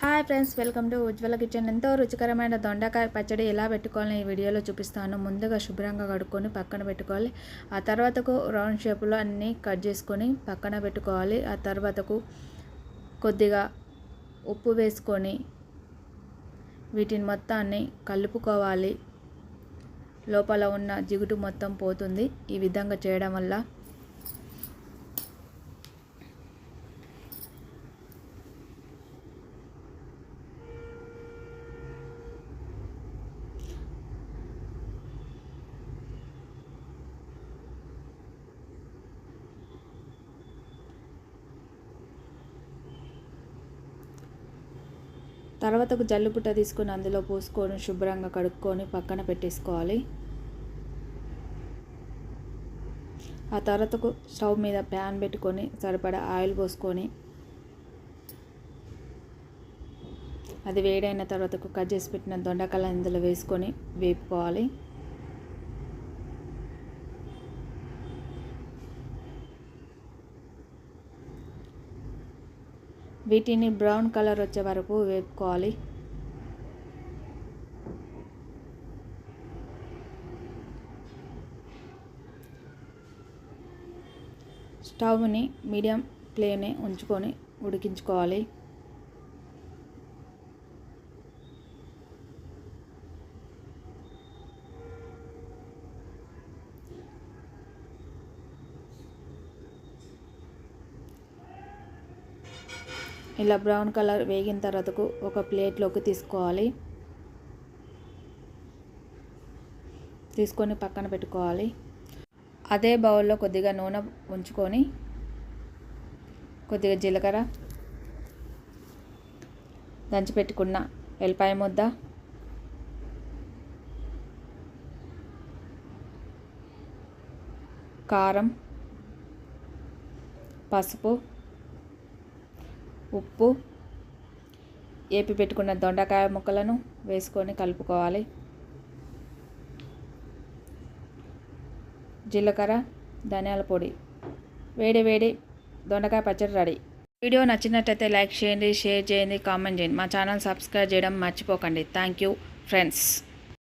Hi friends, welcome to Ujjwala kitchen. ఎంతో రుచికరమైన దొండకాయ పచ్చడి ఎలా పెట్టుకోవాలని ఈ వీడియోలో చూపిస్తాను. ముందుగా శుభ్రంగా కడుక్కొని పక్కన పెట్టుకోవాలి. ఆ తర్వాతకు రౌండ్ షేప్లో అన్నీ కట్ చేసుకొని పక్కన పెట్టుకోవాలి. ఆ తర్వాతకు కొద్దిగా ఉప్పు వేసుకొని వీటిని మొత్తాన్ని కలుపుకోవాలి. లోపల ఉన్న జిగుటు మొత్తం పోతుంది ఈ విధంగా చేయడం వల్ల. తర్వాతకు జల్లిపుట్ట తీసుకొని అందులో పోసుకొని శుభ్రంగా కడుక్కొని పక్కన పెట్టేసుకోవాలి. ఆ తర్వాతకు స్టవ్ మీద ప్యాన్ పెట్టుకొని సరిపడా ఆయిల్ పోసుకొని అది వేడైన తర్వాతకు కట్ చేసి పెట్టిన దొండకాయలు ఇందులో వేసుకొని వేపుకోవాలి. వీటిని బ్రౌన్ కలర్ వచ్చే వరకు వేపుకోవాలి. స్టవ్ని మీడియం ఫ్లేమ్నే ఉంచుకొని ఉడికించుకోవాలి. ఇలా బ్రౌన్ కలర్ వేగిన తర్వాతకు ఒక ప్లేట్లోకి తీసుకొని పక్కన పెట్టుకోవాలి. అదే బౌల్లో కొద్దిగా నూనె ఉంచుకొని కొద్దిగా జీలకర్ర, దంచి పెట్టుకున్న ఎల్లిపాయ ముద్ద, కారం, పసుపు, ఉప్పు, ఏపి పెట్టుకున్న దొండకాయ ముక్కలను వేసుకొని కలుపుకోవాలి. జీలకర్ర, ధనియాల పొడి, వేడి వేడి దొండకాయ పచ్చడి రెడీ. వీడియో నచ్చినట్టయితే లైక్ చేయండి, షేర్ చేయండి, కామెంట్ చేయండి. మా ఛానల్ సబ్స్క్రైబ్ చేయడం మర్చిపోకండి. Thank you friends.